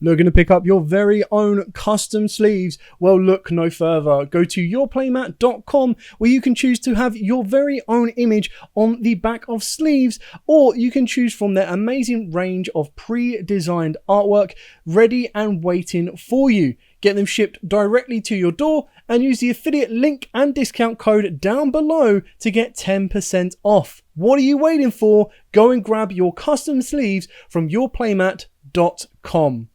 Looking to pick up your very own custom sleeves? Well, look no further. Go to yourplaymat.com where you can choose to have your very own image on the back of sleeves, or you can choose from their amazing range of pre-designed artwork ready and waiting for you. Get them shipped directly to your door and use the affiliate link and discount code down below to get 10% off. What are you waiting for? Go and grab your custom sleeves from yourplaymat.com.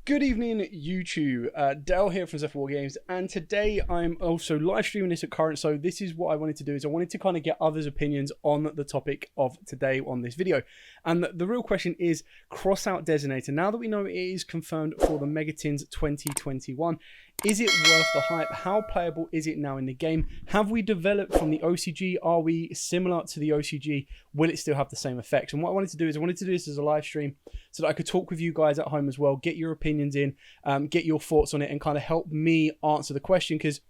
Good evening, YouTube. Dale here from Zephyr War Games, and today I'm also live streaming this at current. So this is what I wanted to do, is I wanted to kind of get others' opinions on the topic of today on this video. And the real question is Crossout Designator. Now that we know it is confirmed for the Megatins 2021, is it worth the hype? How playable is it now in the game? Have we developed from the OCG? Are we similar to the OCG? Will it still have the same effects? And what I wanted to do is I wanted to do this as a live stream so that I could talk with you guys at home as well, get your opinions in, get your thoughts on it, and kind of help me answer the question. Because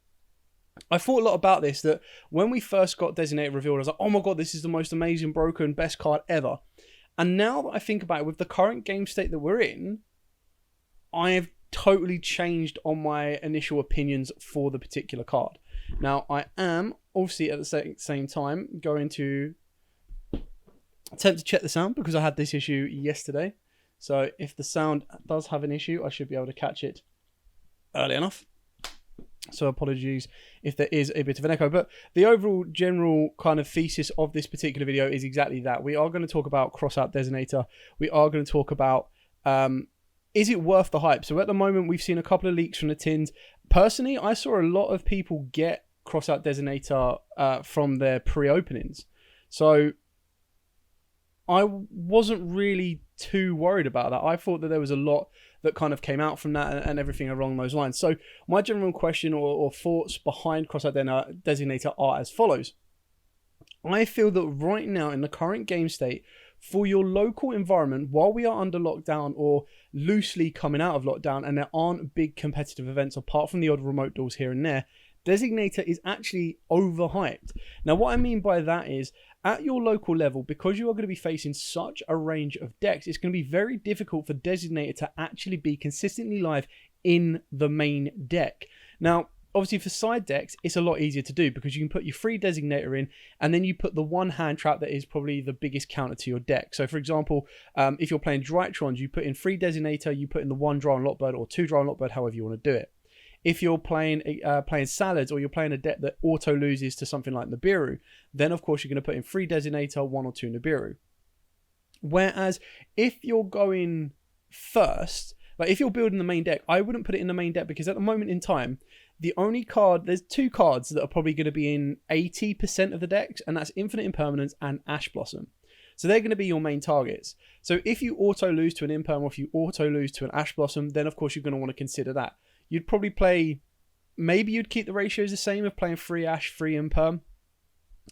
I thought a lot about this, that when we first got Designator revealed, I was like, oh my god, this is the most amazing, broken, best card ever. And now that I think about it, with the current game state that we're in, I have totally changed on my initial opinions for the particular card. Now, I am obviously at the same time going to attempt to check the sound, because I had this issue yesterday. So if the sound does have an issue, I should be able to catch it early enough. So apologies if there is a bit of an echo, but the overall general kind of thesis of this particular video is exactly that. We are going to talk about Crossout Designator. We are going to talk about is it worth the hype? So at the moment, we've seen a couple of leaks from the tins. Personally, I saw a lot of people get Crossout Designator from their pre-openings. So I wasn't really too worried about that. I thought that there was a lot that kind of came out from that and everything along those lines. So my general question or thoughts behind Crossout Designator are as follows. I feel that right now in the current game state, for your local environment, while we are under lockdown or loosely coming out of lockdown and there aren't big competitive events apart from the odd remote duels here and there, Designator is actually overhyped. Now, what I mean by that is, at your local level, because you are going to be facing such a range of decks, it's going to be very difficult for Designator to actually be consistently live in the main deck. Now, obviously for side decks, it's a lot easier to do because you can put your free Designator in and then you put the one hand trap that is probably the biggest counter to your deck. So for example, if you're playing Drytrons, you put in free Designator, you put in the one draw on Lockbird or two draw on Lockbird, however you want to do it. If you're playing Salads, or you're playing a deck that auto loses to something like Nibiru, then of course you're going to put in free Designator, one or two Nibiru. Whereas if you're going first, like if you're building the main deck, I wouldn't put it in the main deck, because at the moment in time, the only card, there's two cards that are probably going to be in 80% of the decks, and that's Infinite Impermanence and Ash Blossom. So they're going to be your main targets. So if you auto lose to an Imperm, or if you auto lose to an Ash Blossom, then of course you're going to want to consider that. You'd probably play, maybe you'd keep the ratios the same of playing free Ash, free Imperm,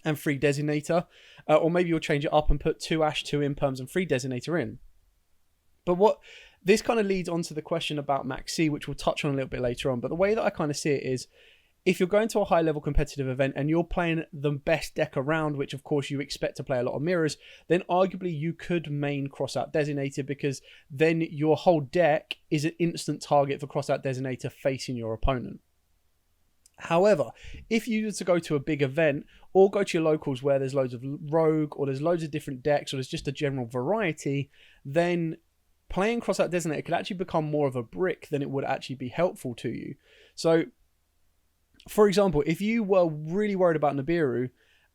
and free Designator. Or maybe you'll change it up and put two Ash, two Imperms, and free Designator in. But what this kind of leads on to the question about Max C, which we'll touch on a little bit later on. But the way that I kind of see it is, if you're going to a high-level competitive event and you're playing the best deck around, which of course you expect to play a lot of mirrors, then arguably you could main Crossout Designator, because then your whole deck is an instant target for Crossout Designator facing your opponent. However, if you were to go to a big event or go to your locals where there's loads of rogue or there's loads of different decks or there's just a general variety, then playing Crossout Designator could actually become more of a brick than it would actually be helpful to you. So, for example, if you were really worried about Nibiru,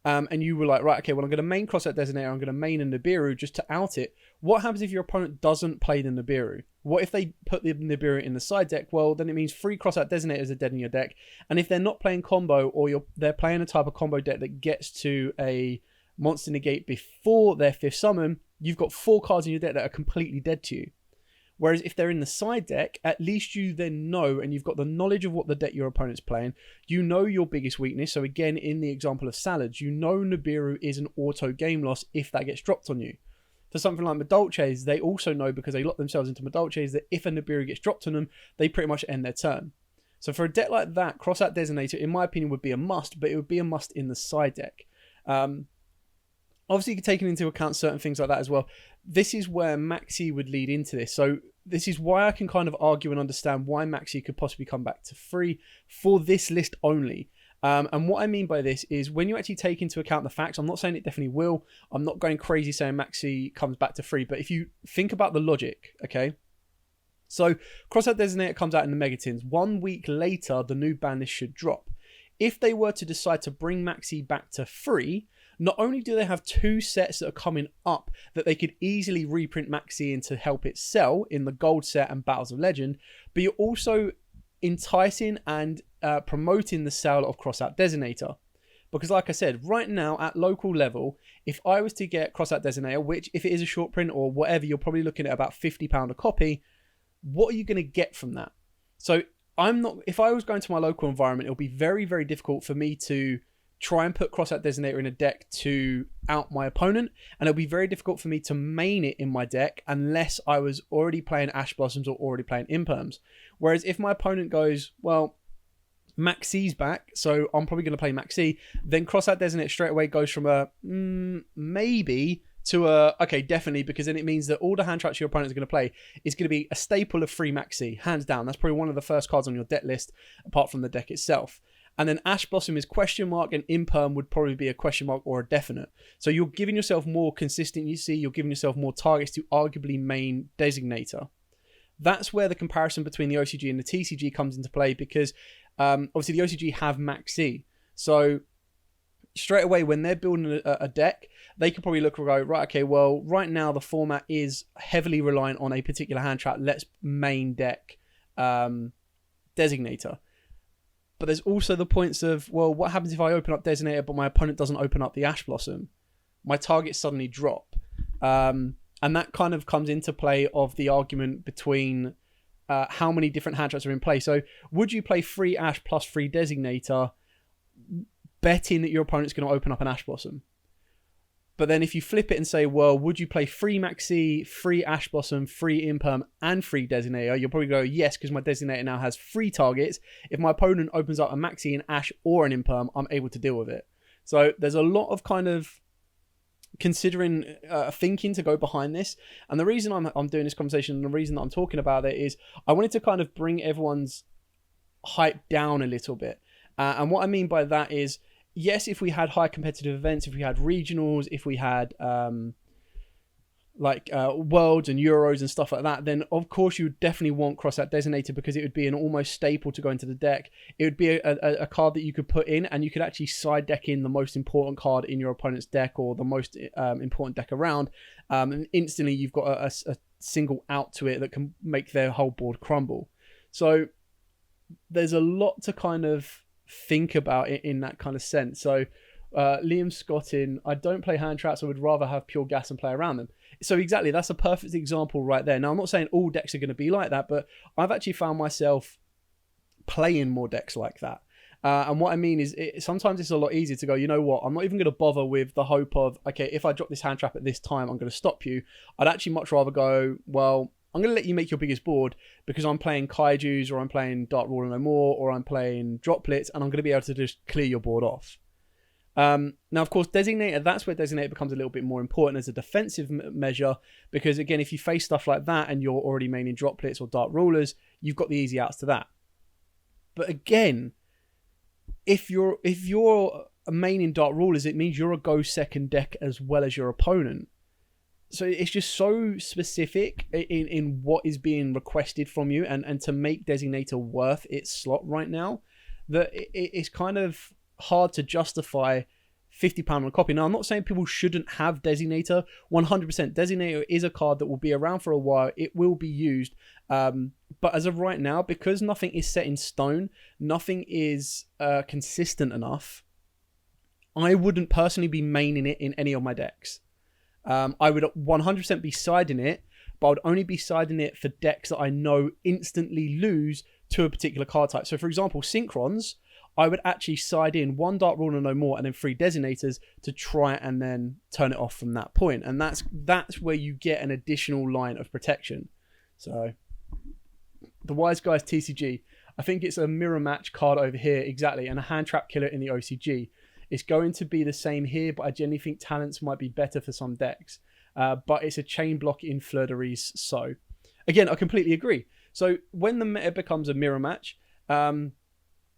and you were like, right, okay, well, I'm going to main Crossout Designator, I'm going to main a Nibiru just to out it. What happens if your opponent doesn't play the Nibiru? What if they put the Nibiru in the side deck? Well, then it means free Crossout Designators are dead in your deck. And if they're not playing combo, or they're playing a type of combo deck that gets to a monster negate before their 5th summon, you've got 4 cards in your deck that are completely dead to you. Whereas if they're in the side deck, at least you then know, and you've got the knowledge of what the deck your opponent's playing. You know your biggest weakness. So again, in the example of Salads, you know Nibiru is an auto game loss if that gets dropped on you. For something like Madolches, they also know, because they lock themselves into Madolches, that if a Nibiru gets dropped on them, they pretty much end their turn. So for a deck like that, Crossout Designator, in my opinion, would be a must, but it would be a must in the side deck. Obviously, taking into account certain things like that as well. This is where Maxi would lead into this. So this is why I can kind of argue and understand why Maxi could possibly come back to free for this list only. And what I mean by this is when you actually take into account the facts, I'm not saying it definitely will. I'm not going crazy saying Maxi comes back to free. But if you think about the logic, okay? So Crossout Designator comes out in the Megatins. 1 week later, the new ban list should drop. If they were to decide to bring Maxi back to free, not only do they have 2 sets that are coming up that they could easily reprint Maxi in to help it sell in the gold set and Battles of Legend, but you're also enticing and promoting the sale of Crossout Designator. Because like I said, right now at local level, if I was to get Crossout Designator, which if it is a short print or whatever, you're probably looking at about £50 a copy, what are you going to get from that? So if I was going to my local environment, it'll be very, very difficult for me to try and put Crossout Designator in a deck to out my opponent, and it'll be very difficult for me to main it in my deck unless I was already playing Ash Blossoms or already playing Imperms. Whereas if my opponent goes, well, Maxi's back, so I'm probably going to play Maxi, then Crossout Designator straight away goes from a maybe to a okay, definitely, because then it means that all the hand traps your opponent is going to play is going to be a staple of free Maxi, hands down. That's probably one of the first cards on your deck list, apart from the deck itself. And then Ash Blossom is question mark, and Imperm would probably be a question mark or a definite. So you're giving yourself more consistency, you're giving yourself more targets to arguably main Designator. That's where the comparison between the OCG and the TCG comes into play, because obviously the OCG have Maxi. So straight away when they're building a deck, they could probably look and go, right, okay, well, right now the format is heavily reliant on a particular hand trap. Let's main deck Designator. But there's also the points of, well, what happens if I open up Designator but my opponent doesn't open up the Ash Blossom? My targets suddenly drop. And that kind of comes into play of the argument between how many different hand traps are in play. So would you play free Ash plus free Designator betting that your opponent's going to open up an Ash Blossom? But then if you flip it and say, well, would you play free Maxi, free Ash Blossom, free Imperm, and free Designator? You'll probably go, yes, because my Designator now has 3 targets. If my opponent opens up a Maxi, an Ash, or an Imperm, I'm able to deal with it. So there's a lot of kind of considering thinking to go behind this. And the reason I'm doing this conversation and the reason that I'm talking about it is I wanted to kind of bring everyone's hype down a little bit. And what I mean by that is, yes, if we had high competitive events, if we had regionals, if we had worlds and Euros and stuff like that, then of course you would definitely want Crossout Designator, because it would be an almost staple to go into the deck. It would be a card that you could put in, and you could actually side deck in the most important card in your opponent's deck, or the most important deck around, and instantly you've got a single out to it that can make their whole board crumble. So there's a lot to kind of think about it in that kind of sense. So Liam Scottin, I don't play hand traps, I would rather have pure gas and play around them. So exactly, that's a perfect example right there. Now, I'm not saying all decks are going to be like that, but I've actually found myself playing more decks like that. And what I mean is, sometimes it's a lot easier to go, you know what, I'm not even going to bother with the hope of, okay, if I drop this hand trap at this time, I'm going to stop you. I'd actually much rather go, well, I'm going to let you make your biggest board because I'm playing Kaijus, or I'm playing Dark Ruler No More, or I'm playing Droplets, and I'm going to be able to just clear your board off. Now, of course, Designator, that's where Designator becomes a little bit more important as a defensive measure, because, again, if you face stuff like that and you're already maining Droplets or Dark Rulers, you've got the easy outs to that. But again, if you're maining Dark Rulers, it means you're a go second deck as well as your opponent. So it's just so specific in what is being requested from you, and to make Designator worth its slot right now, that it's kind of hard to justify £50 on a copy. Now, I'm not saying people shouldn't have Designator. 100% Designator is a card that will be around for a while. It will be used. But as of right now, because nothing is set in stone, nothing is consistent enough, I wouldn't personally be maining it in any of my decks. I would 100% be siding it, but I would only be siding it for decks that I know instantly lose to a particular card type. So, for example, Synchrons, I would actually side in 1 Dark Ruler No More and then 3 Designators to try and then turn it off from that point. And that's where you get an additional line of protection. So, the Wise Guys TCG, I think it's a mirror match card over here, exactly, and a hand trap killer in the OCG. It's going to be the same here, but I genuinely think talents might be better for some decks. But it's a chain block in Fleur-de-Lis. So, again, I completely agree. So, when the meta becomes a mirror match,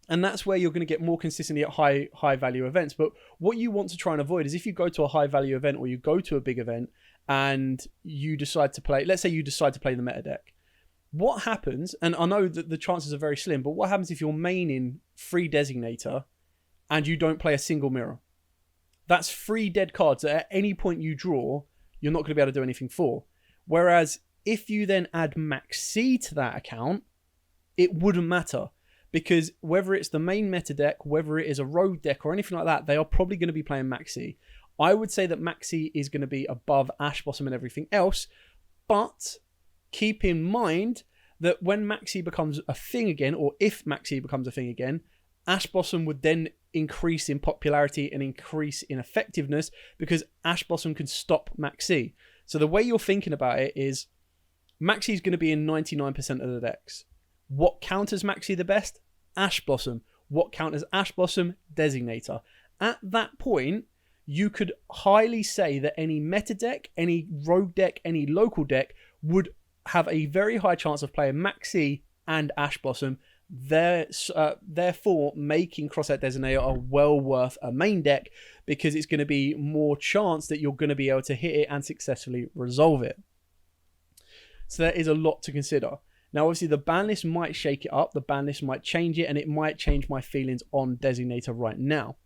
and that's where you're going to get more consistency at high value events. But what you want to try and avoid is if you go to a high value event or you go to a big event and you decide to play, let's say you decide to play the meta deck. What happens, and I know that the chances are very slim, but what happens if you're maining 3 Designator and you don't play a single mirror? That's 3 dead cards that at any point you draw, you're not going to be able to do anything for. Whereas if you then add Max C to that account, it wouldn't matter. Because whether it's the main meta deck, whether it is a rogue deck or anything like that, they are probably going to be playing Maxi. I would say that Maxi is going to be above Ash Blossom and everything else. But keep in mind that when Maxi becomes a thing again, or if Maxi becomes a thing again, Ash Blossom would then increase in popularity and increase in effectiveness because Ash Blossom can stop Maxi. So the way you're thinking about it is Maxi is going to be in 99% of the decks. What counters Maxi the best? Ash Blossom. What counters Ash Blossom? Designator. At that point, you could highly say that any meta deck, any rogue deck, any local deck would have a very high chance of playing Maxi and Ash Blossom. Therefore, making Crossout Designator are well worth a main deck because it's going to be more chance that you're going to be able to hit it and successfully resolve it. So there is a lot to consider. Now, obviously, the ban list might shake it up. The ban list might change it, and it might change my feelings on Designator right now.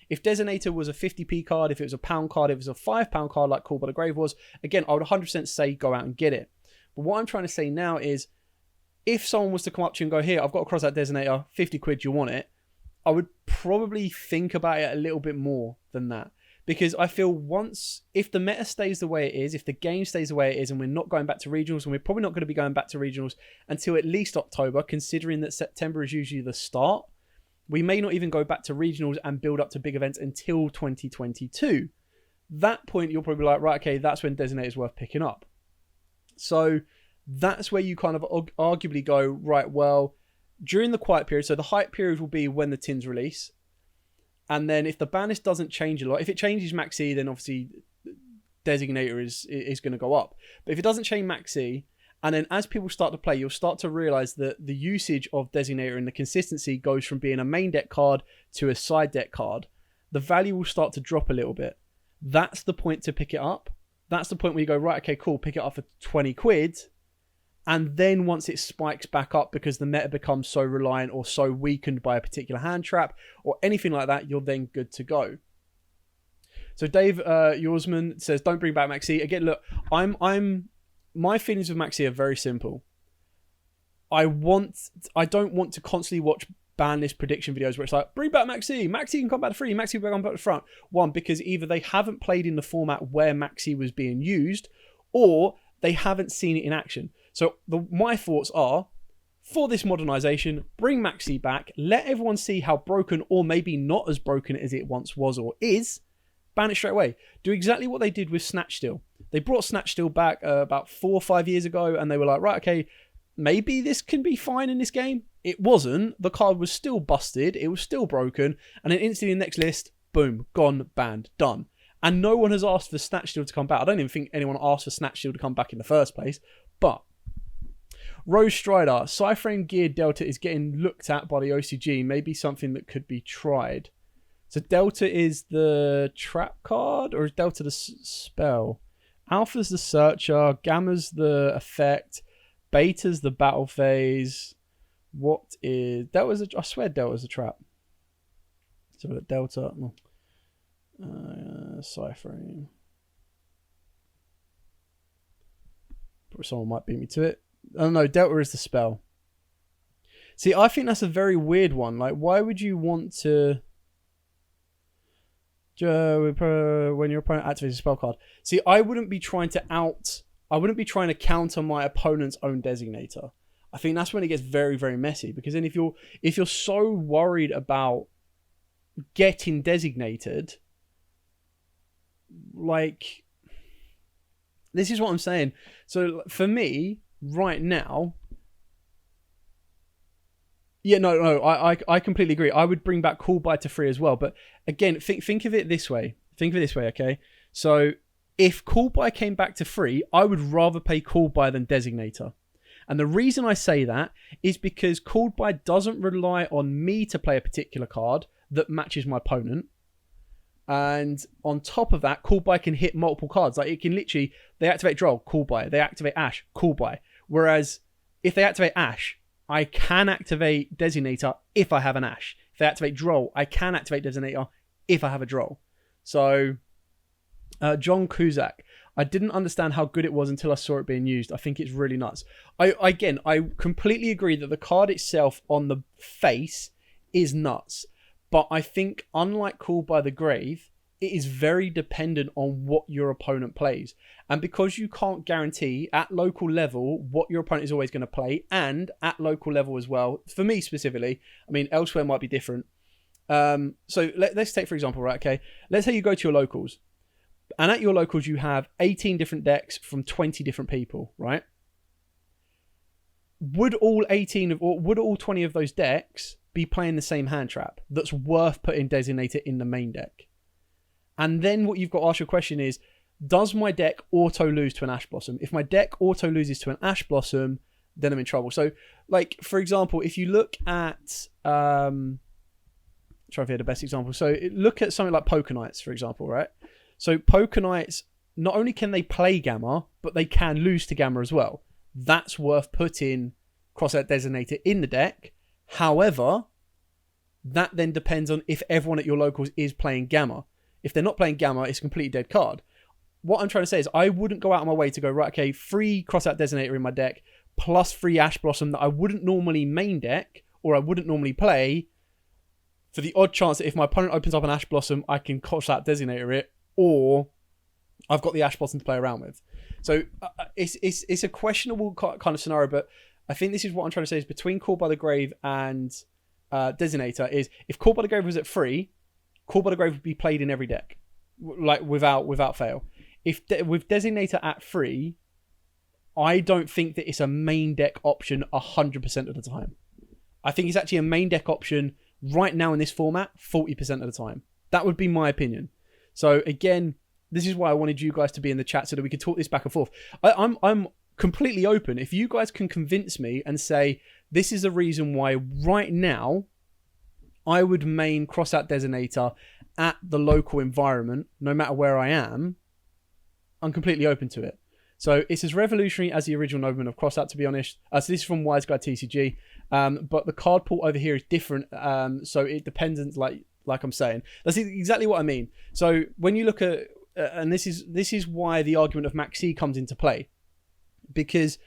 If Designator was a 50p card, if it was a pound card, if it was a £5 card like Called by the Grave was, again, I would 100% say go out and get it. But what I'm trying to say now is, if someone was to come up to you and go, here, I've got a Crossout Designator, 50 quid, you want it? I would probably think about it a little bit more than that. Because I feel if the meta stays the way it is, if the game stays the way it is, and we're not going back to regionals, and we're probably not going to be going back to regionals until at least October, considering that September is usually the start, we may not even go back to regionals and build up to big events until 2022. That point, you'll probably be like, right, okay, that's when Designator is worth picking up. So that's where you kind of arguably go, right, well, during the quiet period, so the hype period will be when the tins release. And then if the ban list doesn't change a lot, if it changes Maxi, then obviously Designator is going to go up. But if it doesn't change Maxi, and then as people start to play, you'll start to realize that the usage of Designator and the consistency goes from being a main deck card to a side deck card. The value will start to drop a little bit. That's the point to pick it up. That's the point where you go, right, okay, cool, pick it up for 20 quid. And then once it spikes back up because the meta becomes so reliant or so weakened by a particular hand trap or anything like that, you're then good to go. So Dave Yorsman says, don't bring back Maxi. Again, look, my feelings with Maxi are very simple. I don't want to constantly watch ban list prediction videos where it's like, bring back Maxi. Maxi can come back to free. Maxi can come back to front. One, because either they haven't played in the format where Maxi was being used or they haven't seen it in action. So my thoughts are, for this modernization, bring Maxi back, let everyone see how broken or maybe not as broken as it once was or is, ban it straight away. Do exactly what they did with Snatch Steal. They brought Snatch Steal back about 4 or 5 years ago and they were like, right, okay, maybe this can be fine in this game. It wasn't. The card was still busted. It was still broken. And then instantly in the next list, boom, gone, banned, done. And no one has asked for Snatch Steal to come back. I don't even think anyone asked for Snatch Steal to come back in the first place. But Rose Strider, Cyframe Gear Delta is getting looked at by the OCG. Maybe something that could be tried. So Delta is the trap card, or is Delta the spell? Alpha's the searcher, Gamma's the effect, Beta's the battle phase. What is I swear Delta's the trap. So Delta, Cyframe. Someone might beat me to it. I don't know, Delta is the spell. See, I think that's a very weird one. Like, why would you want to... when your opponent activates a spell card. See, I wouldn't be trying to counter my opponent's own Designator. I think that's when it gets very, very messy. Because then if you're so worried about getting designated, like, this is what I'm saying. So for me, right now, Yeah, no, I completely agree. I would bring back Call By to free as well. But again, think of it this way. Think of it this way, okay? So if Call By came back to free, I would rather play Call By than Designator. And the reason I say that is because Call By doesn't rely on me to play a particular card that matches my opponent. And on top of that, Call By can hit multiple cards. Like it can literally, they activate Droll, Call By. They activate Ash, Call By. Whereas if they activate Ash, I can activate Designator if I have an Ash. If they activate Droll, I can activate Designator if I have a Droll. So, John Kuzak, I didn't understand how good it was until I saw it being used. I think it's really nuts. I completely agree that the card itself on the face is nuts. But I think, unlike Call By the Grave, it is very dependent on what your opponent plays. And because you can't guarantee at local level what your opponent is always going to play, and at local level as well, for me specifically, I mean, elsewhere might be different. So let's take, for example, right, okay, let's say you go to your locals. And at your locals, you have 18 different decks from 20 different people, right? Would all 20 of those decks be playing the same hand trap that's worth putting Designator in the main deck? And then what you've got to ask your question is, does my deck auto lose to an Ash Blossom? If my deck auto loses to an Ash Blossom, then I'm in trouble. So, like, for example, if you look at... try to hear the best example. So look at something like Poker Knights, for example, right? So Poker Knights, not only can they play Gamma, but they can lose to Gamma as well. That's worth putting Crossout Designator in the deck. However, that then depends on if everyone at your locals is playing Gamma. If they're not playing Gamma, it's a completely dead card. What I'm trying to say is I wouldn't go out of my way to go, right, okay, free Crossout Designator in my deck, plus free Ash Blossom that I wouldn't normally main deck, or I wouldn't normally play, for the odd chance that if my opponent opens up an Ash Blossom, I can Crossout Designator it, or I've got the Ash Blossom to play around with. So it's a questionable kind of scenario, but I think this is what I'm trying to say is between Call By the Grave and Designator is, if Call By the Grave was at free, Call By the Grave would be played in every deck, like without fail. With Designator at free, I don't think that it's a main deck option 100% of the time. I think it's actually a main deck option right now in this format 40% of the time. That would be my opinion. So again, this is why I wanted you guys to be in the chat so that we could talk this back and forth. I'm completely open. If you guys can convince me and say this is the reason why right now I would main Crossout Designator at the local environment, no matter where I am, I'm completely open to it. So it's as revolutionary as the original Nobleman of Crossout, to be honest. So this is from Wise Guy TCG, but the card pool over here is different. So it depends, like I'm saying. That's exactly what I mean. So when you look at, and this is why the argument of Max C comes into play, because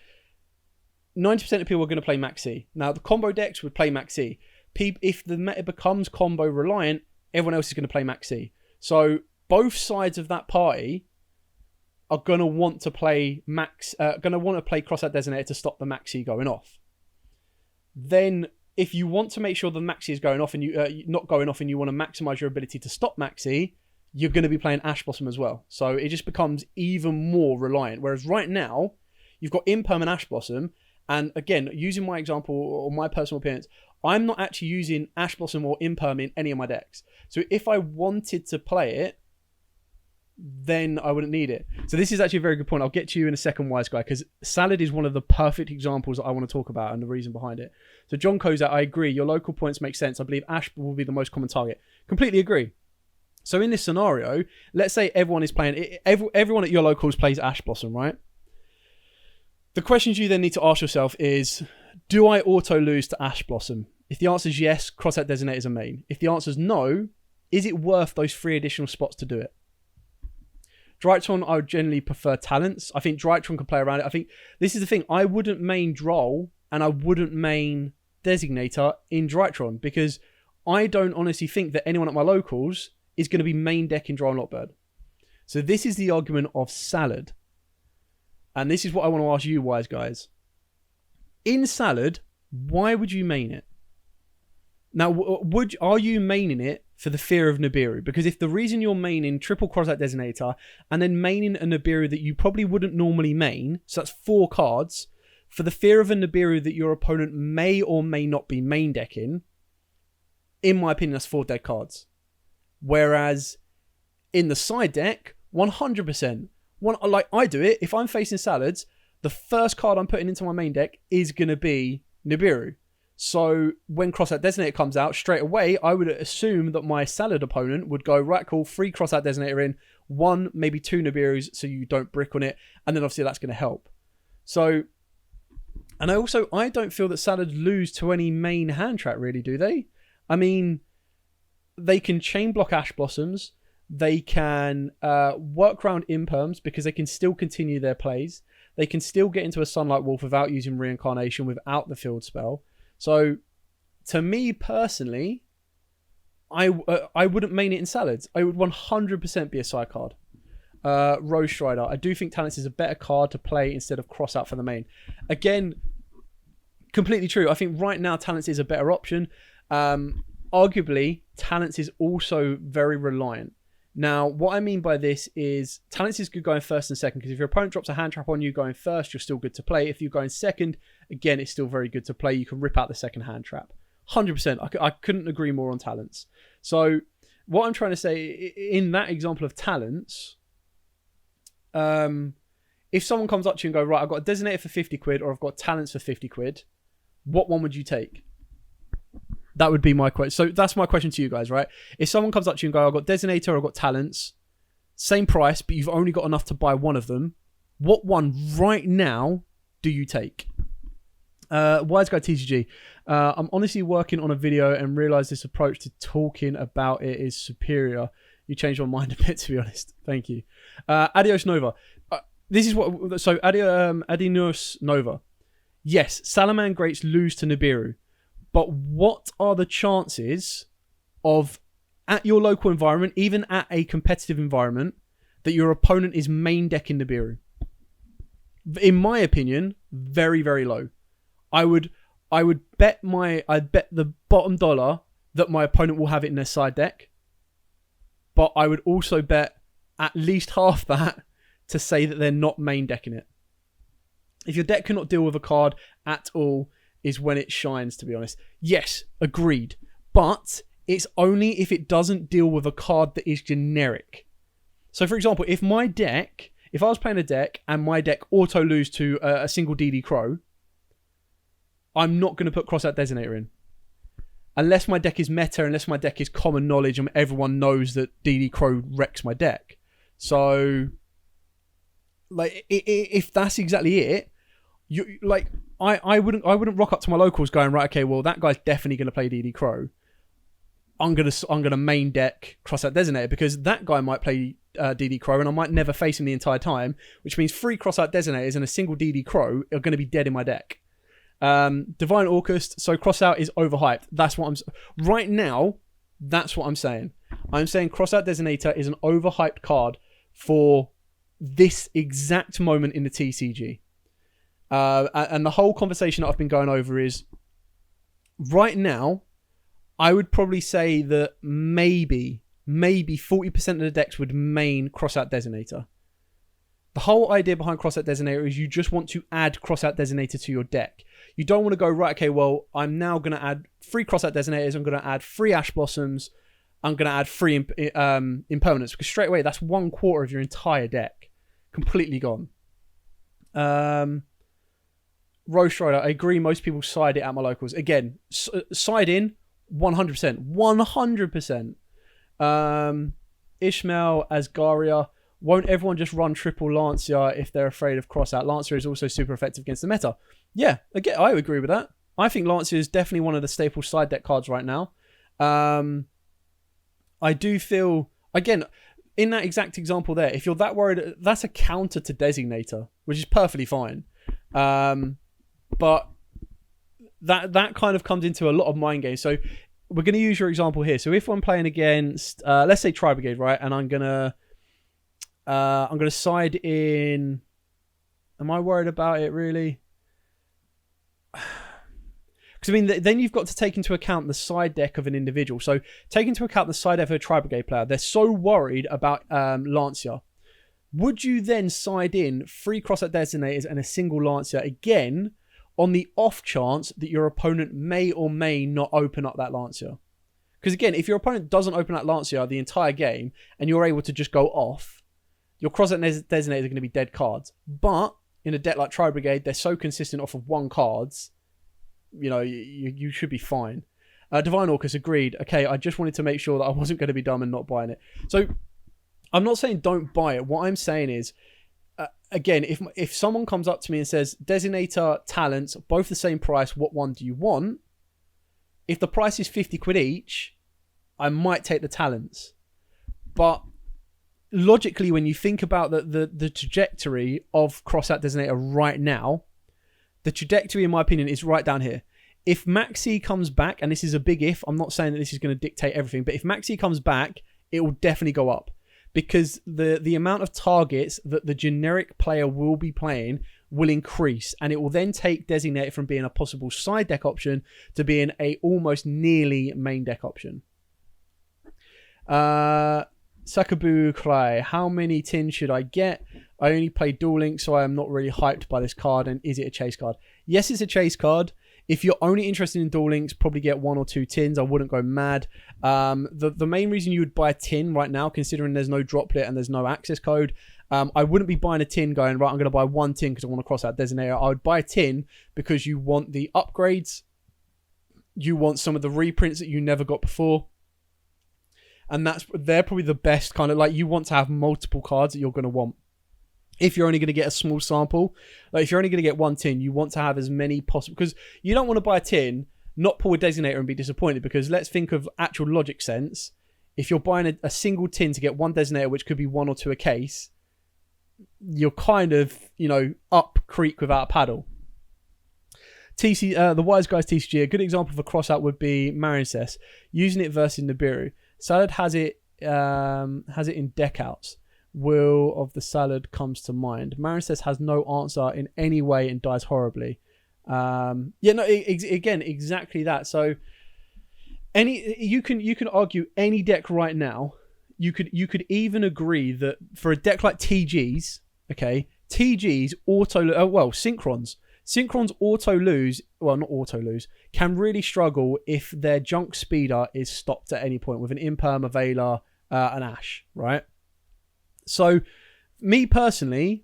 90% of people are going to play Max C. Now the combo decks would play Max C. If the meta becomes combo reliant, everyone else is going to play Max C. So both sides of that party are going to want to play Crossout Designator to stop the Max C going off. Then, if you want to make sure the Max C is going off and you not going off, and you want to maximize your ability to stop Max C, you're going to be playing Ash Blossom as well. So it just becomes even more reliant. Whereas right now, you've got Imperm and Ash Blossom, and again, using my example or my personal appearance, I'm not actually using Ash Blossom or Imperm in any of my decks. So if I wanted to play it, then I wouldn't need it. So this is actually a very good point. I'll get to you in a second, Wise Guy, because Salad is one of the perfect examples that I want to talk about and the reason behind it. So John Kozak, I agree. Your local points make sense. I believe Ash will be the most common target. Completely agree. So in this scenario, let's say everyone is playing, everyone at your locals plays Ash Blossom, right? The questions you then need to ask yourself is, do I auto lose to Ash Blossom? If the answer is yes, Crossout Designator is a main. If the answer is no, is it worth those 3 additional spots to do it? Drytron, I would generally prefer talents. I think Drytron can play around it. I think this is the thing. I wouldn't main Droll and I wouldn't main Designator in Drytron, because I don't honestly think that anyone at my locals is going to be main decking Droll and Lockbird. So this is the argument of Salad. And this is what I want to ask you, Wise Guys. In Salad, why would you main it? Now, are you maining it for the fear of Nibiru? Because if the reason you're maining triple Crossout Designator and then maining a Nibiru that you probably wouldn't normally main, so that's 4 cards for the fear of a Nibiru that your opponent may or may not be main decking, in my opinion, that's 4 dead cards. Whereas in the side deck, 100%. Like I do it, if I'm facing Salads, the first card I'm putting into my main deck is going to be Nibiru. So when Crossout Designator comes out, straight away, I would assume that my Salad opponent would go, right, cool, 3 Crossout Designator in, 1, maybe 2 Nibirus, so you don't brick on it. And then obviously that's going to help. So, and I don't feel that Salad lose to any main hand trap, really, do they? I mean, they can chain block Ash Blossoms. They can work around imperms because they can still continue their plays. They can still get into a Sunlight Wolf without using Reincarnation, without the field spell. So, to me personally, I wouldn't main it in Salads. I would 100% be a side card. Rose Strider. I do think Talents is a better card to play instead of Crossout for the main. Again, completely true. I think right now Talents is a better option. Arguably, Talents is also very reliant. Now, what I mean by this is Talents is good going first and second, because if your opponent drops a hand trap on you going first, you're still good to play. If you're going second, again, it's still very good to play. You can rip out the second hand trap. 100%. I couldn't agree more on Talents. So what I'm trying to say in that example of Talents, if someone comes up to you and go, right, I've got a Designator for 50 quid or I've got Talents for 50 quid, what one would you take? That would be my question. So that's my question to you guys, right? If someone comes up to you and go, I've got Designator, I've got Talents, same price, but you've only got enough to buy one of them, what one right now do you take? Wise Guy TCG. I'm honestly working on a video and realised this approach to talking about it is superior. You changed my mind a bit, to be honest. Thank you. Adios Nova. This is what... So, Adios Nova. Yes, Salaman Greats lose to Nibiru. But what are the chances of, at your local environment, even at a competitive environment, that your opponent is main decking Nibiru? In my opinion, very, very low. I'd bet the bottom dollar that my opponent will have it in their side deck. But I would also bet at least half that to say that they're not main decking it. If your deck cannot deal with a card at all, is when it shines, to be honest. Yes, agreed. But it's only if it doesn't deal with a card that is generic. So, for example, if I was playing a deck and my deck auto lose to a single DD Crow, I'm not going to put Crossout Designator in. Unless my deck is meta, unless my deck is common knowledge and everyone knows that DD Crow wrecks my deck. So, like, if that's exactly it, I wouldn't rock up to my locals going, right, okay, well, that guy's definitely going to play DD Crow. I'm gonna main deck Crossout Designator because that guy might play DD Crow and I might never face him the entire time, which means 3 Crossout Designators and a single DD Crow are going to be dead in my deck. Divine Orcust, so Crossout is overhyped. That's what right now, that's what I'm saying. I'm saying Crossout Designator is an overhyped card for this exact moment in the TCG. And the whole conversation that I've been going over is, right now, I would probably say that maybe 40% of the decks would main Crossout Designator. The whole idea behind Crossout Designator is you just want to add Crossout Designator to your deck. You don't want to go, right, okay, well, I'm now going to add 3 Crossout Designators, I'm going to add 3 Ash Blossoms, I'm going to add 3 Impermanents, because straight away, that's 1/4 of your entire deck. Completely gone. Rose Strider, I agree, most people side it at my locals. Again, side in, 100%. 100%. Ishmael, Asgaria. Won't everyone just run triple Lancia if they're afraid of Crossout? Lancia is also super effective against the meta. Yeah, again, I agree with that. I think Lancia is definitely one of the staple side deck cards right now. I do feel, again, in that exact example there, if you're that worried, that's a counter to Designator, which is perfectly fine. But that kind of comes into a lot of mind games. So we're going to use your example here. So if I'm playing against, let's say Tri Brigade, right? And I'm gonna side in. Am I worried about it really? Because I mean, then you've got to take into account the side deck of an individual. So take into account the side deck of a Tri Brigade player. They're so worried about Lancia. Would you then side in 3 Crossout Designators and a single Lancia again, on the off chance that your opponent may or may not open up that Lancia. Because again, if your opponent doesn't open that Lancia the entire game and you're able to just go off, your Crossout Designator are going to be dead cards. But in a deck like Tri-Brigade, they're so consistent off of one cards, you know, you should be fine. Divine Orcus agreed. Okay, I just wanted to make sure that I wasn't going to be dumb and not buying it. So I'm not saying don't buy it. What I'm saying is, again, if someone comes up to me and says, Designator, Talents, both the same price, what one do you want? If the price is 50 quid each, I might take the Talents. But logically, when you think about the trajectory of Crossout Designator right now, the trajectory, in my opinion, is right down here. If Maxi comes back, and this is a big if, I'm not saying that this is going to dictate everything, but if Maxi comes back, it will definitely go up. Because the amount of targets that the generic player will be playing will increase, and it will then take Designator from being a possible side deck option to being a almost nearly main deck option. Sakabu Cry, how many tins should I get? I only play Duel Links, so I am not really hyped by this card, and is it a chase card? Yes, it's a chase card. If you're only interested in Duel Links, probably get 1 or 2 tins. I wouldn't go mad. The main reason you would buy a tin right now, considering there's no droplet and there's no access code, I wouldn't be buying a tin going, right, I'm going to buy 1 tin because I want to cross out Designator. I would buy a tin because you want the upgrades. You want some of the reprints that you never got before. And they're probably the best kind of, like, you want to have multiple cards that you're going to want. If you're only going to get a small sample, like if you're only going to get 1 tin, you want to have as many possible, because you don't want to buy a tin, not pull a Designator and be disappointed, because let's think of actual logic sense. If you're buying a single tin to get 1 Designator, which could be 1 or 2 a case, you're kind of, you know, up creek without a paddle. The Wise Guys TCG, a good example of a crossout would be Marincess, using it versus Nibiru. Salad has it in deck outs. Will of the Salad comes to mind. Marincess has no answer in any way and dies horribly. Again, exactly that. So you can argue any deck right now. You could even agree that for a deck like TG's, okay, TG's Synchron's auto lose, well, not auto lose, can really struggle if their junk speeder is stopped at any point with an Imperm, a Veiler, an Ash, right? So, me personally,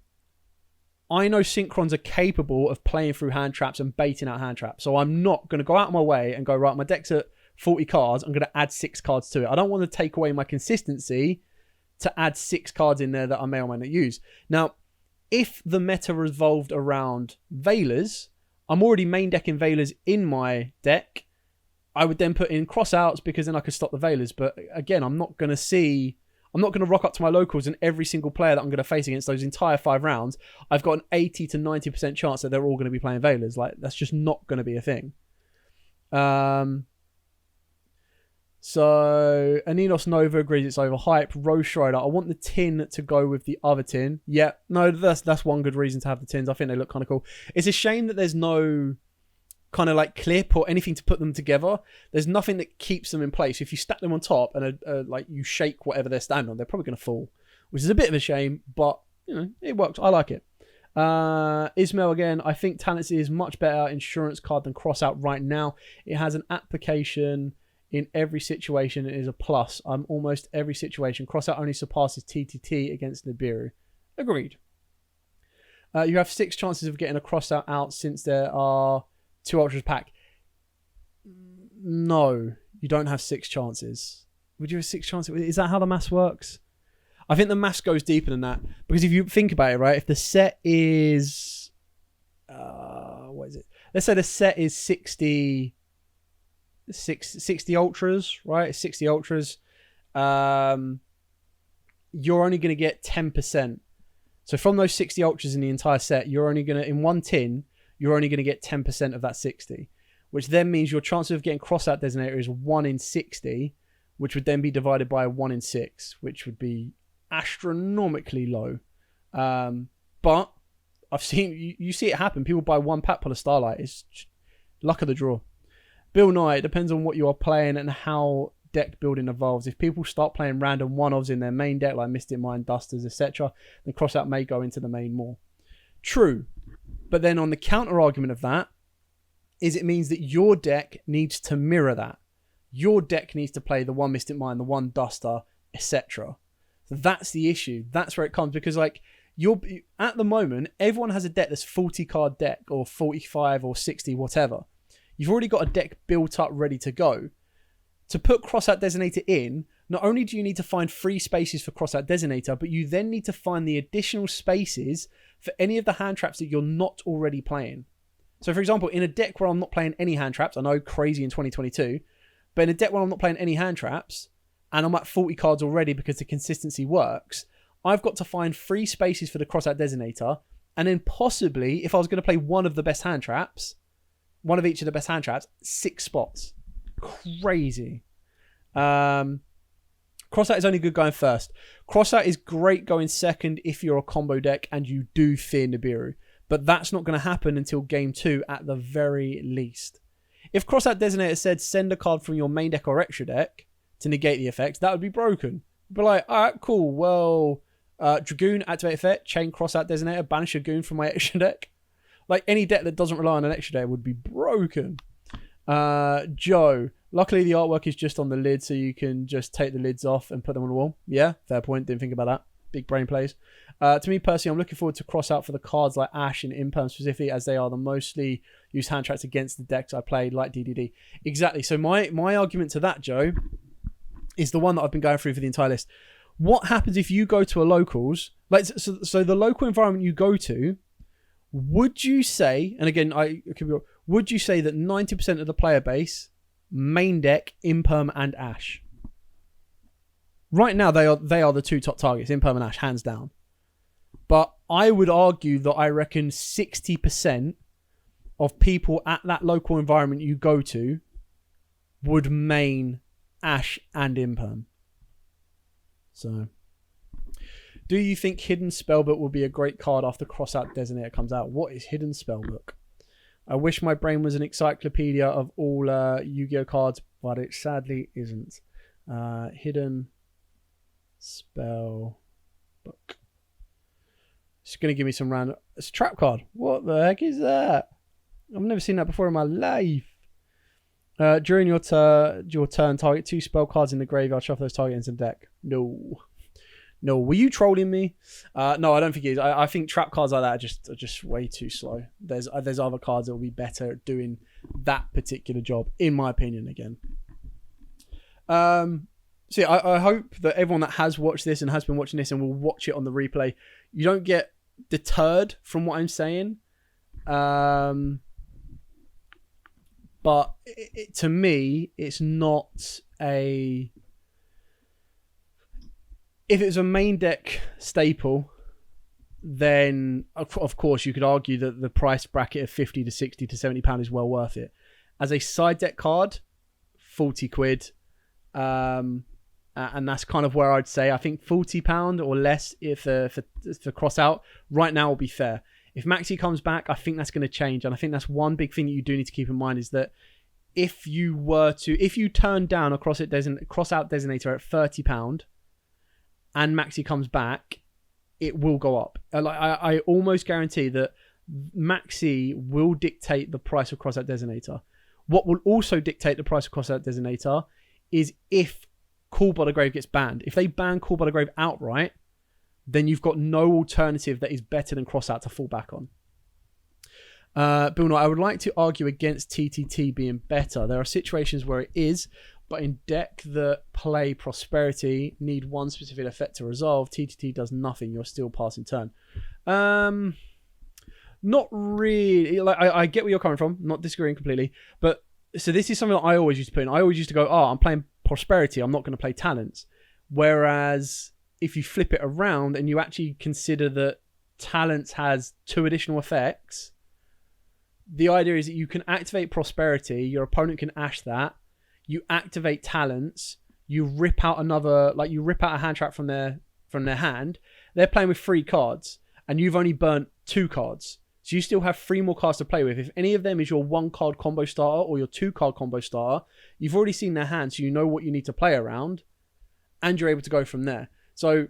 I know Synchrons are capable of playing through hand traps and baiting out hand traps. So I'm not going to go out of my way and go, right, my deck's at 40 cards, I'm going to add 6 cards to it. I don't want to take away my consistency to add 6 cards in there that I may or may not use. Now, if the meta revolved around Veilers, I'm already main decking Veilers in my deck. I would then put in Crossouts because then I could stop the Veilers. But again, I'm not going to rock up to my locals and every single player that I'm going to face against those entire 5 rounds, I've got an 80 to 90% chance that they're all going to be playing Veilers. Like, that's just not going to be a thing. So, Aninos Nova agrees it's overhyped. Rose Schroeder, I want the tin to go with the other tin. Yeah, no, that's one good reason to have the tins. I think they look kind of cool. It's a shame that there's no kind of like clip or anything to put them together. There's nothing that keeps them in place. If you stack them on top and like you shake whatever they're standing on, they're probably going to fall, which is a bit of a shame, but you know, it works. I like it. Ismail again, I think Talents is much better insurance card than Crossout right now. It has an application in every situation. It is a plus. Almost every situation. Crossout only surpasses TTT against Nibiru. Agreed. You have 6 chances of getting a Crossout out since there are 2 Ultras pack. No, you don't have 6 chances. Would you have 6 chances? Is that how the maths works? I think the maths goes deeper than that. Because if you think about it, right, if the set is... what is it? Let's say the set is 60 Ultras, right? 60 Ultras. You're only going to get 10%. So from those 60 Ultras in the entire set, you're only going to, in 1 tin, you're only going to get 10% of that 60. Which then means your chance of getting Crossout Designator is 1 in 60, which would then be divided by 1 in 6, which would be astronomically low. But I've seen, you see it happen. People buy 1 pack full of Starlight. It's luck of the draw. Bill Nye, it depends on what you are playing and how deck building evolves. If people start playing random one-offs in their main deck, like Mystic Mind, Dusters, etc., then Crossout may go into the main more. True. But then on the counter argument of that, is it means that your deck needs to mirror that. Your deck needs to play the one Mystic Mine, the one Duster, etc. So that's the issue. That's where it comes, because like you're at the moment, everyone has a deck that's 40 card deck or 45 or 60, whatever. You've already got a deck built up, ready to go. To put Crossout Designator in, not only do you need to find free spaces for Crossout Designator, but you then need to find the additional spaces for any of the hand traps that you're not already playing. So, for example, in a deck where I'm not playing any hand traps, I know, crazy in 2022, but in a deck where I'm not playing any hand traps, and I'm at 40 cards already because the consistency works, I've got to find free spaces for the Crossout Designator, and then possibly, if I was going to play one of the best hand traps, one of each of the best hand traps, 6 spots. Crazy. Crossout is only good going first. Crossout is great going second if you're a combo deck and you do fear Nibiru, but that's not going to happen until game 2 at the very least. If Crossout Designator said send a card from your main deck or extra deck to negate the effects, that would be broken. But like, all right, cool. Well, Dragoon, activate effect, chain Crossout Designator, banish a goon from my extra deck. Like any deck that doesn't rely on an extra deck would be broken. Joe, luckily the artwork is just on the lid, so you can just take the lids off and put them on the wall. Yeah, fair point. Didn't think about that. Big brain plays. To me personally, I'm looking forward to Crossout for the cards like Ash and Imperm specifically, as they are the mostly used hand traps against the decks I played, like DDD. Exactly. So my argument to that, Joe, is the one that I've been going through for the entire list. What happens if you go to a locals, like so the local environment you go to, would you say, and again, I could be wrong, would you say that 90% of the player base main deck Imperm and Ash? Right now, they are the 2 top targets, Imperm and Ash, hands down. But I would argue that I reckon 60% of people at that local environment you go to would main Ash and Imperm. So, do you think Hidden Spellbook will be a great card after Crossout Designator comes out? What is Hidden Spellbook? I wish my brain was an encyclopedia of all Yu-Gi-Oh cards, but it sadly isn't. Hidden Spellbook. It's going to give me some random... It's a trap card. What the heck is that? I've never seen that before in my life. During your turn, target 2 spell cards in the graveyard. Shuffle those targets into the deck. No, were you trolling me? No, I don't think it is. I think trap cards like that are just way too slow. There's other cards that will be better at doing that particular job, in my opinion. Again, so yeah, I hope that everyone that has watched this and has been watching this and will watch it on the replay, you don't get deterred from what I'm saying. But to me, it's not a... If it's a main deck staple, then of course you could argue that the price bracket of 50 to 60 to 70 pound is well worth it. As a side deck card, 40 quid. And that's kind of where I'd say I think 40 pound or less if for Crossout right now will be fair. If Maxi comes back, I think that's going to change. And I think that's one big thing that you do need to keep in mind is that if you turn down a Crossout Designator at £30 and Maxi comes back, it will go up. I almost guarantee that Maxi will dictate the price of Crossout Designator. What will also dictate the price of Crossout Designator is if Call by the Grave gets banned. If they ban Call by the Grave outright, then you've got no alternative that is better than Crossout to fall back on. Bill Knight, I would like to argue against TTT being better. There are situations where it is, but in deck that play Prosperity need one specific effect to resolve, TTT does nothing. You're still passing turn. Not really. Like I get where you're coming from. Not disagreeing completely. But so this is something that I always used to put in. I always used to go, I'm playing Prosperity. I'm not going to play Talents. Whereas if you flip it around and you actually consider that Talents has 2 additional effects, the idea is that you can activate Prosperity. Your opponent can ash that. You activate Talents. You rip out a hand trap from their hand. They're playing with 3 cards, and you've only burnt 2 cards. So you still have 3 more cards to play with. If any of them is your 1-card combo starter or your 2-card combo starter, you've already seen their hand, so you know what you need to play around, and you're able to go from there. So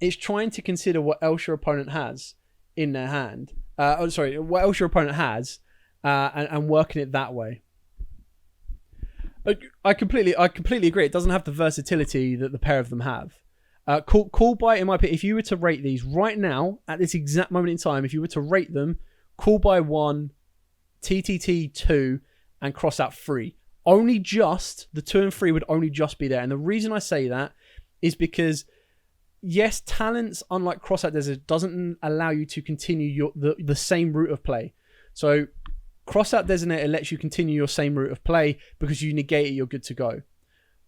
it's trying to consider what else your opponent has in their hand. What else your opponent has, and working it that way. I completely agree. It doesn't have the versatility that the pair of them have. Call by, in my opinion, if you were to rate these right now, at this exact moment in time, if you were to rate them, Call by 1, TTT 2, and Crossout 3. Only just, the 2 and 3 would only just be there. And the reason I say that is because, yes, talents, unlike Crossout Desert, doesn't allow you to continue the same route of play. So Crossout Designator lets you continue your same route of play because you negate it, you're good to go.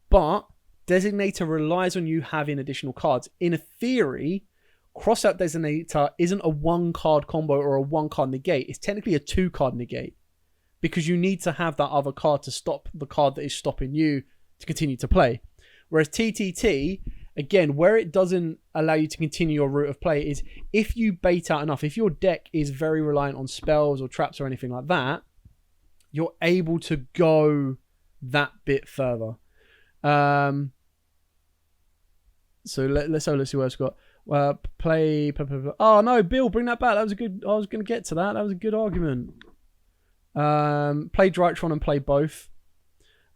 But Designator relies on you having additional cards. In a theory, Crossout Designator isn't a 1-card combo or a 1-card negate. It's technically a 2-card negate because you need to have that other card to stop the card that is stopping you to continue to play. Whereas TTT, again, where it doesn't allow you to continue your route of play is if you bait out enough, if your deck is very reliant on spells or traps or anything like that, you're able to go that bit further. So let's see what I've got. Play. Oh no, Bill, bring that back. That was a good. I was going to get to that. That was a good argument. Play Drytron and play both.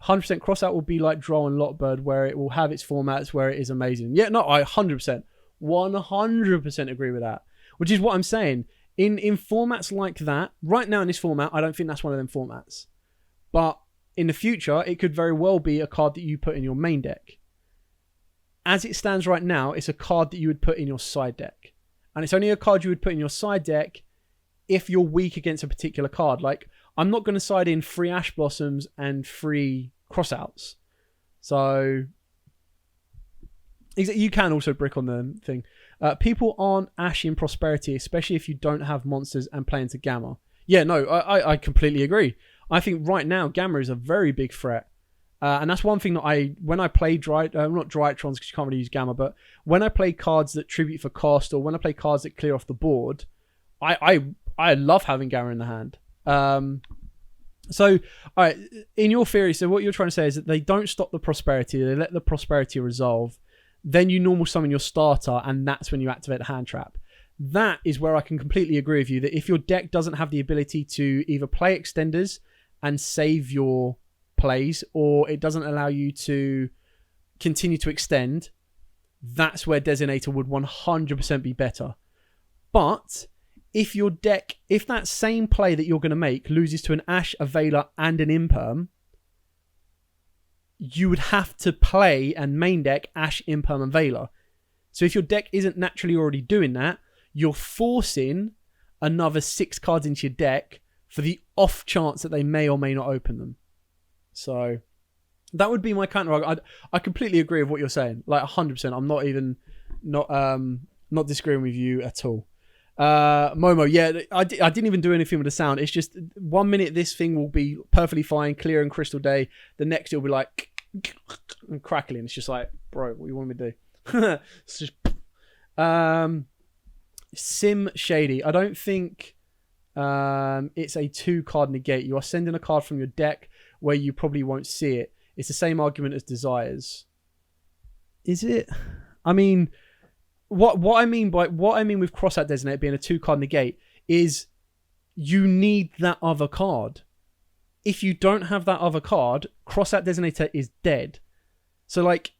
100% Crossout will be like Droll and Lockbird, where it will have its formats where it is amazing. Yeah, no, I 100%, 100% agree with that. Which is what I'm saying. In formats like that, right now in this format, I don't think that's one of them formats. But in the future, it could very well be a card that you put in your main deck. As it stands right now, it's a card that you would put in your side deck. And it's only a card you would put in your side deck if you're weak against a particular card. Like, I'm not going to side in 3 Ash Blossoms and 3 Crossouts. So, you can also brick on the thing. People aren't Ash in Prosperity, especially if you don't have monsters and play into Gamma. Yeah, no, I completely agree. I think right now, Gamma is a very big threat. And that's one thing that when I play not Drytrons because you can't really use Gamma, but when I play cards that tribute for cost or when I play cards that clear off the board, I love having Gamma in the hand. So, all right, in your theory, so what you're trying to say is that they don't stop the Prosperity, they let the Prosperity resolve, then you normal summon your starter, and that's when you activate the hand trap. That is where I can completely agree with you, that if your deck doesn't have the ability to either play extenders and save your plays, or it doesn't allow you to continue to extend, that's where Designator would 100% be better. But if your deck, if that same play that you're going to make loses to an Ash, a Veiler, and an Imperm, you would have to play and main deck Ash, Imperm, and Veiler. So if your deck isn't naturally already doing that, you're forcing another 6 cards into your deck for the off chance that they may or may not open them. So that would be my counter. I completely agree with what you're saying. Like 100%. I'm not disagreeing with you at all. Momo, yeah, I didn't even do anything with the sound. It's just 1 minute this thing will be perfectly fine, clear and crystal day. The next it'll be like and crackling. It's just like, bro, what do you want me to do? It's just Sim Shady. I don't think it's a 2-card negate. You are sending a card from your deck where you probably won't see it. It's the same argument as Desires. Is it? I mean, what I mean with Crossout Designator being a 2-card negate is you need that other card. If you don't have that other card, Crossout Designator is dead. So like,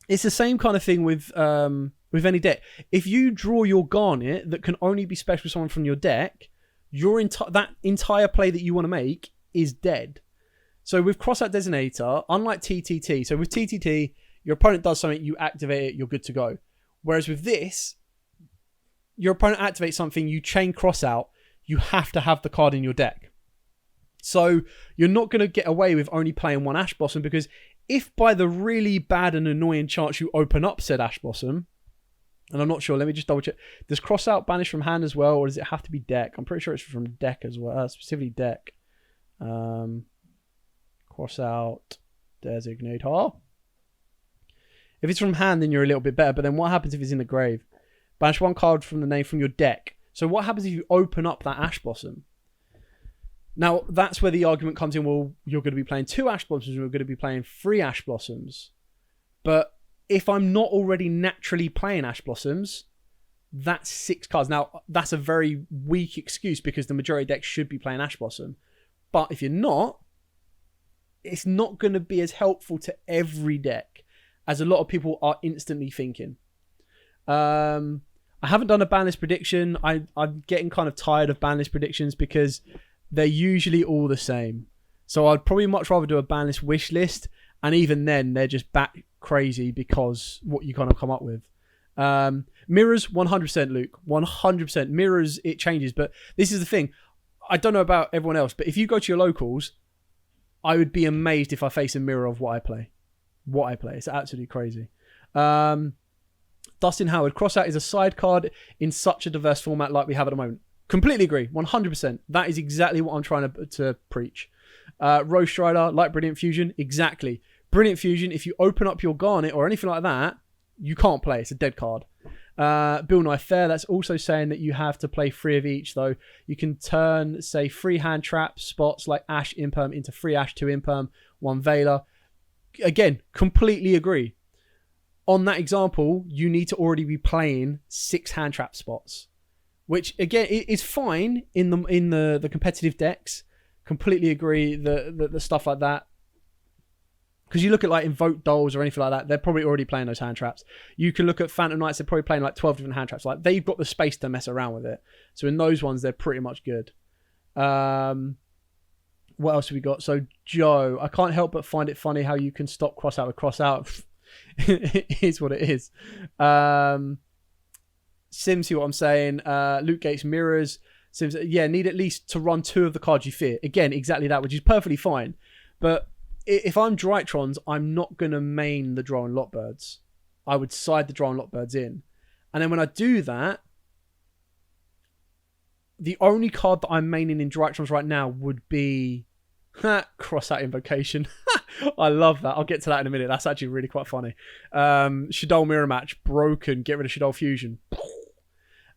it's the same kind of thing with any deck. If you draw your Garnet that can only be special with someone from your deck, that entire play that you want to make is dead. So with Crossout Designator, unlike TTT, so with TTT, your opponent does something, you activate it, you're good to go. Whereas with this, your opponent activates something, you chain Crossout, you have to have the card in your deck. So you're not going to get away with only playing 1 Ash Blossom, because if by the really bad and annoying chance you open up said Ash Blossom, and I'm not sure, let me just double check. Does Crossout banish from hand as well, or does it have to be deck? I'm pretty sure it's from deck as well, specifically deck. Crossout Designator. If it's from hand, then you're a little bit better. But then what happens if it's in the grave? Banish 1 card from the name from your deck. So what happens if you open up that Ash Blossom? Now, that's where the argument comes in. Well, you're going to be playing 2 Ash Blossoms and you're going to be playing 3 Ash Blossoms. But if I'm not already naturally playing Ash Blossoms, That's 6 cards. Now, that's a very weak excuse because the majority of decks should be playing Ash Blossom. But if you're not, it's not going to be as helpful to every deck as a lot of people are instantly thinking. I haven't done a ban list prediction. I'm getting kind of tired of ban list predictions because they're usually all the same. So I'd probably much rather do a ban list wish list. And even then, they're just back crazy because what you kind of come up with. Mirrors, 100%, Luke. 100%. Mirrors, it changes. But this is the thing. I don't know about everyone else, but if you go to your locals, I would be amazed if I face a mirror of what I play. It's absolutely crazy. Dustin Howard, Crossout is a side card in such a diverse format like we have at the moment. Completely agree. 100%. That is exactly what I'm trying to preach. Rose Strider, like Brilliant Fusion. Exactly. Brilliant Fusion, if you open up your Garnet or anything like that, you can't play. It's a dead card. Bill Nye Fair, that's also saying that you have to play 3 of each, though. You can turn, say, 3 hand trap spots like Ash Imperm into 3 Ash, 2 Imperm, 1 Veiler. Again, completely agree. On that example, you need to already be playing 6 hand trap spots, which again is fine in the competitive decks. Completely agree. The stuff like that. Because you look at like Invoke Dolls or anything like that, they're probably already playing those hand traps. You can look at Phantom Knights, they're probably playing like 12 different hand traps. Like they've got the space to mess around with it. So in those ones, they're pretty much good. What else have we got? So Joe, I can't help but find it funny how you can stop Crossout with Crossout. It is what it is. Sims, see what I'm saying? Luke Gates Mirrors. Sims, yeah, need at least to run 2 of the cards you fear. Again, exactly that, which is perfectly fine. But if I'm Drytrons, I'm not going to main the Drow and Lockbirds. I would side the Drow and Lockbirds in. And then when I do that, the only card that I'm maining in Drytrons right now would be Crossout Invocation. I love that. I'll get to that in a minute. That's actually really quite funny. Shaddoll Mirror Match, broken. Get rid of Shaddoll Fusion.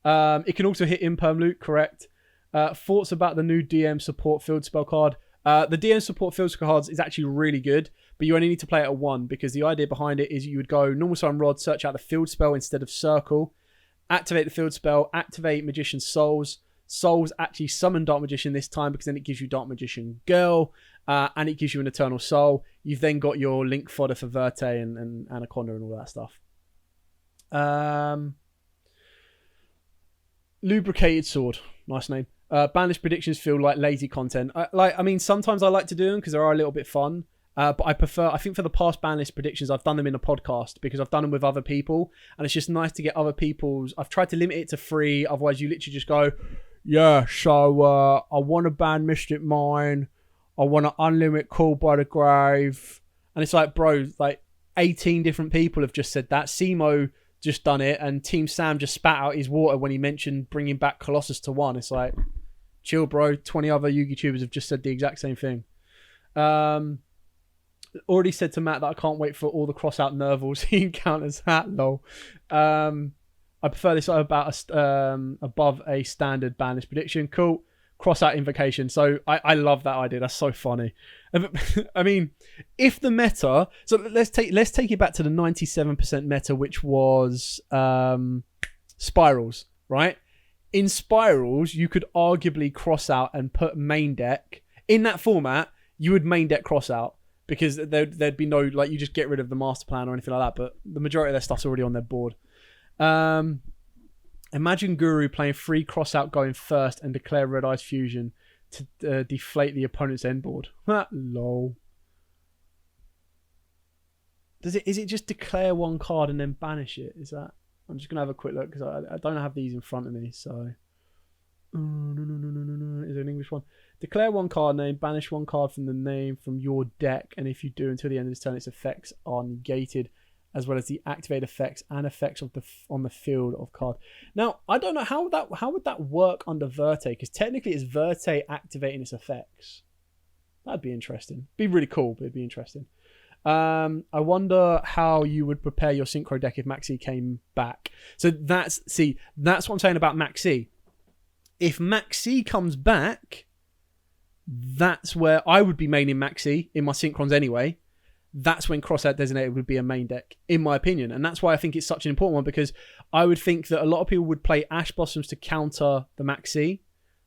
It can also hit Imperm Luke, correct. Thoughts about the new DM support field spell card. The DM support field spell cards is actually really good, but you only need to play it at 1 because the idea behind it is you would go normal summon rod, search out the field spell instead of circle, activate the field spell, activate Magician's Souls. Souls actually summon Dark Magician this time because then it gives you Dark Magician Girl, and it gives you an Eternal Soul. You've then got your Link fodder for Verte and Anaconda and all that stuff. Lubricated Sword, nice name. Banished predictions feel like lazy content. I mean, sometimes I like to do them because they are a little bit fun. But I think for the past ban list predictions, I've done them in a podcast because I've done them with other people. And it's just nice to get other people's... I've tried to limit it to 3. Otherwise, you literally just go, yeah, so I want to ban Mystic Mine. I want to unlimit Call by the Grave. And it's like, bro, like 18 different people have just said that. Simo just done it. And Team Sam just spat out his water when he mentioned bringing back Colossus to 1. It's like... chill, bro. 20 other Yu-Gi tubers have just said the exact same thing. Already said to Matt that I can't wait for all the Crossout Nervals he encounters. Lol. I prefer this about above a standard ban list prediction. Cool. Crossout Invocation. So I love that idea. That's so funny. I mean, if the meta... So let's take it back to the 97% meta, which was Spirals, right? In Spirals, you could arguably cross out and put main deck. In that format, you would main deck cross out because there'd be no, like, you just get rid of the master plan or anything like that, but the majority of their stuff's already on their board. Imagine Guru playing 3 cross out going first and declare Red Eyes Fusion to deflate the opponent's end board. Lol. Is it just declare 1 card and then banish it? Is that... I'm just going to have a quick look because I don't have these in front of me. So, no. Is there an English one? Declare 1 card name, banish 1 card from the name from your deck. And if you do until the end of this turn, its effects are negated, as well as the activate effects and effects on the field of card. Now, I don't know how would that work under Verte, because technically it's Verte activating its effects. That'd be interesting. Be really cool, but it'd be interesting. I wonder how you would prepare your synchro deck if Maxi came back. So that's what I'm saying about Maxi. If Maxi comes back, that's where I would be maining Maxi in my synchrons anyway. That's when Crossout Designator would be a main deck, in my opinion. And that's why I think it's such an important one, because I would think that a lot of people would play Ash Blossoms to counter the Maxi.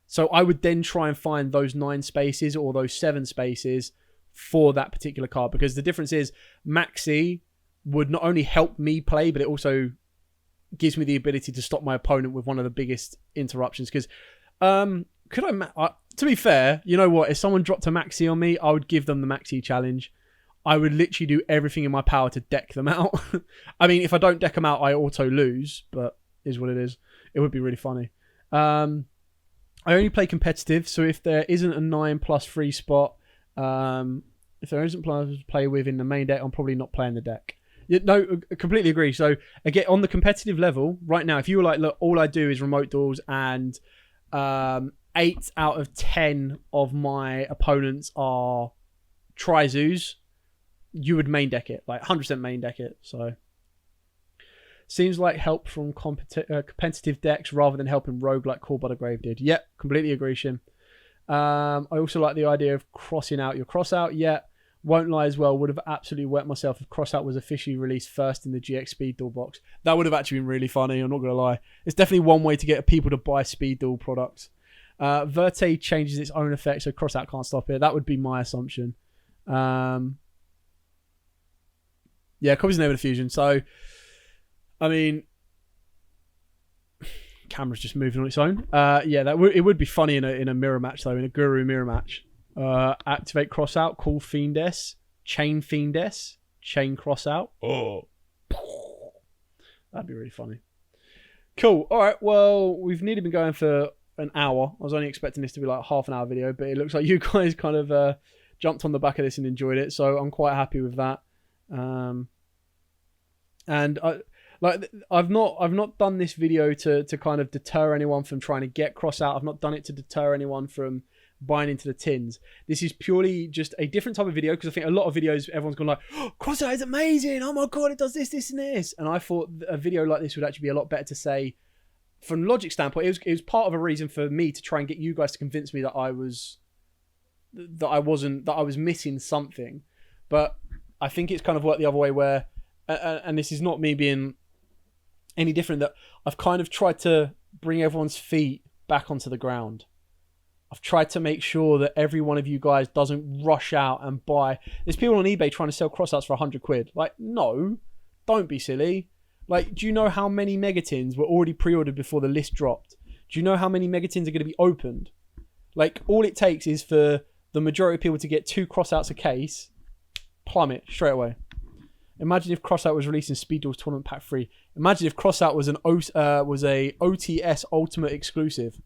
So I would then try and find those 9 spaces or those 7 spaces for that particular card. Because the difference is Maxi would not only help me play, but it also gives me the ability to stop my opponent with one of the biggest interruptions. Because to be fair, you know what? If someone dropped a Maxi on me, I would give them the Maxi challenge. I would literally do everything in my power to deck them out. I mean, if I don't deck them out, I auto lose, but is what it is. It would be really funny. I only play competitive, so if there isn't a 9+3 spot, if there isn't players to play with in the main deck, I'm probably not playing the deck. No, I completely agree. So again, on the competitive level, right now, if you were like, look, all I do is remote duels and 8 out of 10 of my opponents are Trizoos, you would main deck it, like 100% main deck it. So seems like help from competitive decks rather than helping rogue like Call by the Grave did. Yep, completely agree, Shim. I also like the idea of crossing out your Crossout. Yeah, won't lie as well. Would have absolutely wet myself if Crossout was officially released first in the GX Speed Duel box. That would have actually been really funny. I'm not going to lie. It's definitely one way to get people to buy Speed Duel products. Verte changes its own effect, so Crossout can't stop it. That would be my assumption. Yeah, copies enable diffusion. So, I mean, camera's just moving on its own. Yeah, it would be funny in a mirror match though, in a Guru mirror match. Activate Crossout, call Fiendess, chain Fiendess, chain Crossout. Oh, that'd be really funny. Cool. All right. Well, we've nearly been going for an hour. I was only expecting this to be like a half an hour video, but it looks like you guys kind of jumped on the back of this and enjoyed it. So I'm quite happy with that. And I've not done this video to kind of deter anyone from trying to get Crossout. I've not done it to deter anyone from buying into the tins. This is purely just a different type of video because I think a lot of videos everyone's gone like, oh, Crossout is amazing, oh my god, it does this and this, and I thought a video like this would actually be a lot better to say from logic standpoint. It was part of a reason for me to try and get you guys to convince me that I was missing something, but I think it's kind of worked the other way where, and this is not me being any different, that I've kind of tried to bring everyone's feet back onto the ground. I've tried to make sure that every one of you guys doesn't rush out and buy. There's people on eBay trying to sell Crossouts for 100 quid. Like, no, don't be silly. Like, do you know how many Megatins were already pre-ordered before the list dropped? Do you know how many Megatins are going to be opened? Like, all it takes is for the majority of people to get 2 Crossouts a case, plummet straight away. Imagine if Crossout was released in Speed Duels Tournament Pack 3. Imagine if Crossout was a OTS Ultimate exclusive.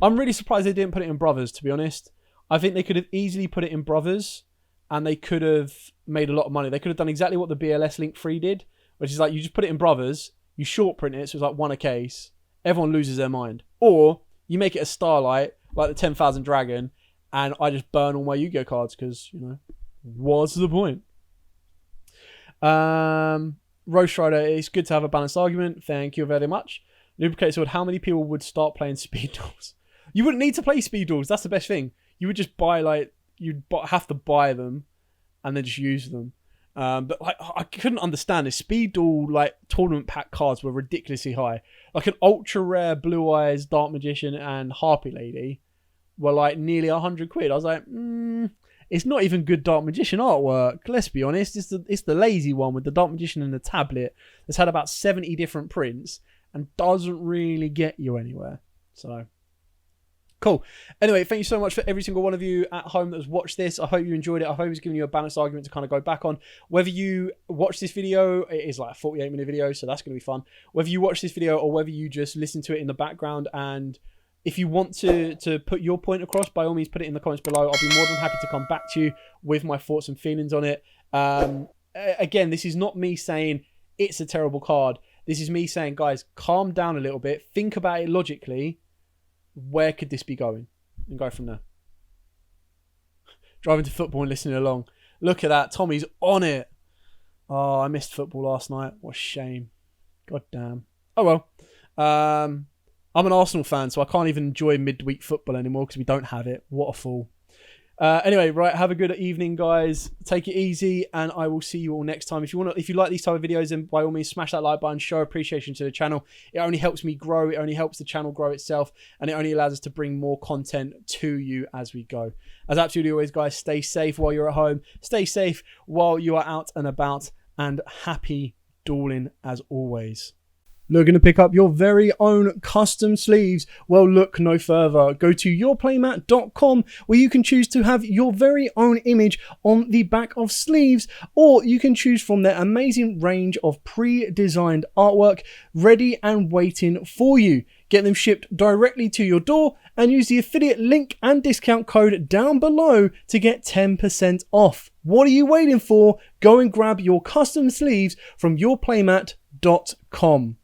I'm really surprised they didn't put it in Brothers, to be honest. I think they could have easily put it in Brothers and they could have made a lot of money. They could have done exactly what the BLS Link 3 did, which is like you just put it in Brothers, you short print it, so it's like 1 a case. Everyone loses their mind. Or you make it a Starlight, like the 10,000 Dragon, and I just burn all my Yu-Gi-Oh cards because, you know, what's the point? Roast Strider, it's good to have a balanced argument. Thank you very much. Lubricate Sword, how many people would start playing Speed Duels? You wouldn't need to play Speed Duels. That's the best thing. You would just buy, like, you'd have to buy them and then just use them. But like, I couldn't understand this. Speed Duel, like, tournament pack cards were ridiculously high. Like an ultra rare Blue Eyes, Dark Magician, and Harpy Lady were like nearly 100 quid. I was like, it's not even good Dark Magician artwork. Let's be honest. It's the lazy one with the Dark Magician and the tablet that's had about 70 different prints and doesn't really get you anywhere. So, cool. Anyway, thank you so much for every single one of you at home that has watched this. I hope you enjoyed it. I hope it's given you a balanced argument to kind of go back on. Whether you watch this video, it is like a 48-minute video, so that's going to be fun. Whether you watch this video or whether you just listen to it in the background, and if you want to put your point across, by all means, put it in the comments below. I'll be more than happy to come back to you with my thoughts and feelings on it. Again, this is not me saying it's a terrible card. This is me saying, guys, calm down a little bit. Think about it logically. Where could this be going? And go from there. Driving to football and listening along. Look at that. Tommy's on it. Oh, I missed football last night. What a shame. God damn. Oh, well. I'm an Arsenal fan, so I can't even enjoy midweek football anymore because we don't have it. What a fool. Anyway, right, have a good evening, guys. Take it easy, and I will see you all next time. If you like these type of videos, then by all means smash that like button, show appreciation to the channel. It only helps me grow, it only helps the channel grow itself, and it only allows us to bring more content to you as we go. As absolutely always, guys, stay safe while you're at home, stay safe while you are out and about, and happy dueling as always. Looking to pick up your very own custom sleeves? Well, look no further. Go to yourplaymat.com, where you can choose to have your very own image on the back of sleeves, or you can choose from their amazing range of pre-designed artwork ready and waiting for you. Get them shipped directly to your door and use the affiliate link and discount code down below to get 10% off. What are you waiting for? Go and grab your custom sleeves from yourplaymat.com.